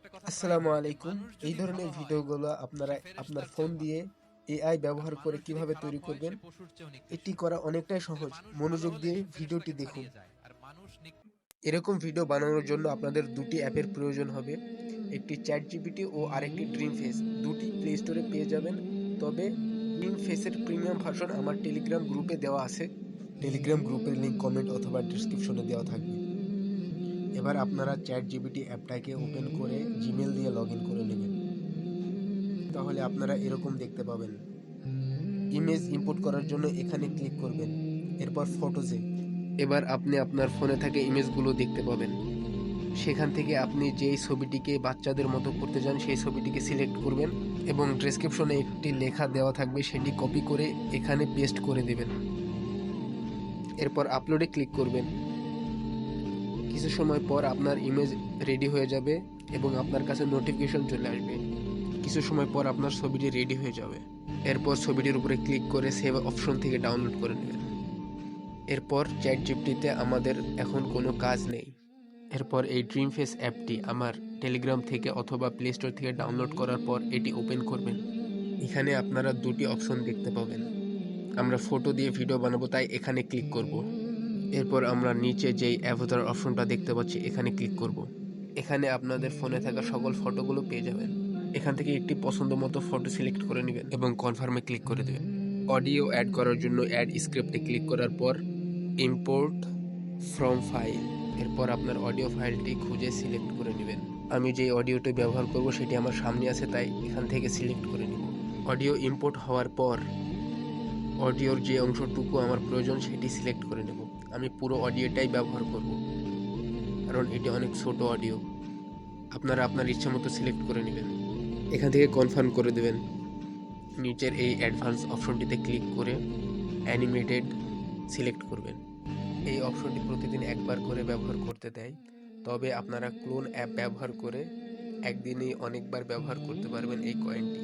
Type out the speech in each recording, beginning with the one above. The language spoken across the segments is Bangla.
আসসালামু আলাইকুম। এই ধরনের ভিডিওগুলো আপনারা আপনার ফোন দিয়ে এআই ব্যবহার করে কিভাবে তৈরি করবেন, এটি করা অনেকটাই সহজ। মনোযোগ দিয়ে ভিডিওটি দেখুন। এরকম ভিডিও বানানোর জন্য আপনাদের দুটি অ্যাপের প্রয়োজন হবে, একটি চ্যাটজিপিটি ও আরেকটি ড্রিম ফেস। দুটি প্লে স্টোরে পেয়ে যাবেন। তবে ড্রিম ফেসের প্রিমিয়াম ভার্সন আমার টেলিগ্রাম গ্রুপে দেওয়া আছে। টেলিগ্রাম গ্রুপের লিঙ্ক কমেন্ট অথবা ডিসক্রিপশনে দেওয়া থাকবে। এবার আপনারা চ্যাটজিপিটি অ্যাপটাকে ওপেন করে জিমেল দিয়ে লগ ইন করে নেবেন। তাহলে আপনারা এরকম দেখতে পাবেন। ইমেজ ইম্পোর্ট করার জন্য এখানে ক্লিক করবেন, এরপর ফটোজে। এবার আপনি আপনার ফোনে থাকা ইমেজগুলো দেখতে পাবেন। সেখান থেকে আপনি যেই ছবিটিকে বাচ্চাদের মতো করতে চান সেই ছবিটিকে সিলেক্ট করবেন এবং ডেসক্রিপশনে একটি লেখা দেওয়া থাকবে, সেটি কপি করে এখানে পেস্ট করে দেবেন। এরপর আপলোডে ক্লিক করবেন। কিছু সময় পর আপনার ইমেজ রেডি হয়ে যাবে এবং আপনার কাছে নোটিফিকেশন চলে আসবে। কিছু সময় পর আপনার ছবিটি রেডি হয়ে যাবে। এরপর ছবিটির উপরে ক্লিক করে সেভ অপশন থেকে ডাউনলোড করে নেবেন। এরপর চ্যাটজিপিটিতে আমাদের এখন কোনো কাজ নেই। এরপর এই ড্রিম ফেস অ্যাপটি আমার টেলিগ্রাম থেকে অথবা প্লে স্টোর থেকে ডাউনলোড করার পর এটি ওপেন করবেন। এখানে আপনারা দুটি অপশন দেখতে পাবেন। আমরা ফটো দিয়ে ভিডিও বানাবো, তাই এখানে ক্লিক করব। এরপর আমরা নিচে যেই অ্যাভাতার অপশনটা দেখতে পাচ্ছি এখানে ক্লিক করব। এখানে আপনাদের ফোনে থাকা সকল ফটোগুলো পেয়ে যাবেন। এখান থেকে একটি পছন্দ মতো ফটো সিলেক্ট করে নেবেন এবং কনফার্মে ক্লিক করে দেবেন। অডিও অ্যাড করার জন্য অ্যাড স্ক্রিপ্টে ক্লিক করার পর ইম্পোর্ট ফ্রম ফাইল। এরপর আপনার অডিও ফাইলটি খুঁজে সিলেক্ট করে নেবেন। আমি যে অডিওটি ব্যবহার করব সেটি আমার সামনে আছে, তাই এখান থেকে সিলেক্ট করে নেব। অডিও ইম্পোর্ট হওয়ার পর অডিওর যে অংশটুকু আমার প্রয়োজন সেটি সিলেক্ট করে নেব। আমি পুরো অডিওটাই ব্যবহার করব, কারণ এটি অনেক ছোট অডিও। আপনারা আপনার ইচ্ছা মতো সিলেক্ট করে নেবেন। এখান থেকে কনফার্ম করে দেবেন। নিচের এই অ্যাডভান্স অপশনটিতে ক্লিক করে অ্যানিমেটেড সিলেক্ট করবেন। এই অপশনটি প্রতিদিন একবার করে ব্যবহার করতে দেয়, তবে আপনারা ক্লোন অ্যাপ ব্যবহার করে একদিনেই অনেকবার ব্যবহার করতে পারবেন এই কয়েনটি।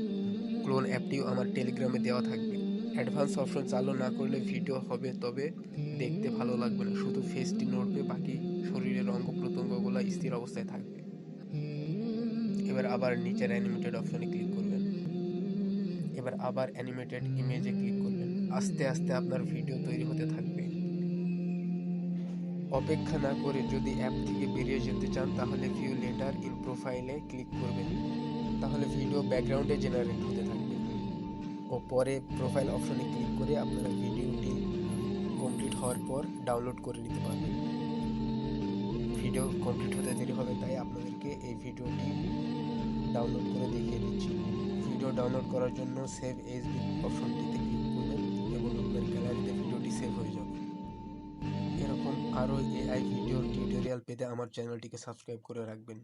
ক্লোন অ্যাপটিও আমার টেলিগ্রামে দেওয়া থাকবে। অ্যাডভান্স অপশন চালু না করলে ভিডিও হবে, তবে দেখতে ভালো লাগবে না, শুধু ফেসটি নড়বে, বাকি শরীরের অঙ্গ প্রত্যঙ্গগুলো স্থির অবস্থায় থাকবে। এবার আবার নিচের অ্যানিমেটেড অপশনে ক্লিক করবেন। এবার আবার অ্যানিমেটেড ইমেজে ক্লিক করবেন। আস্তে আস্তে আপনার ভিডিও তৈরি হতে থাকবে। অপেক্ষা না করে যদি অ্যাপ থেকে বেরিয়ে যেতে চান তাহলে ভিউ লেটার ইন প্রোফাইলে ক্লিক করবেন। তাহলে ভিডিও ব্যাকগ্রাউন্ডে জেনারেট হতে থাকবে ও পরে প্রোফাইল অপশনে ক্লিক করে আপনারা ভিডিওটি কমপ্লিট হওয়ার পর ডাউনলোড করে নিতে পারবেন। ভিডিও কমপ্লিট হতে দেরি হবে, তাই আপনাদেরকে এই ভিডিওটি ডাউনলোড করে দেখিয়ে দিচ্ছি। ভিডিও ডাউনলোড করার জন্য সেভ এজ অপশনটিতে ক্লিক করবেন এবং আপনার গ্যালারিতে ভিডিওটি সেভ হয়ে যাবে। এরকম আরও এআই ভিডিওর টিউটোরিয়াল পেতে আমার চ্যানেলটিকে সাবস্ক্রাইব করে রাখবেন।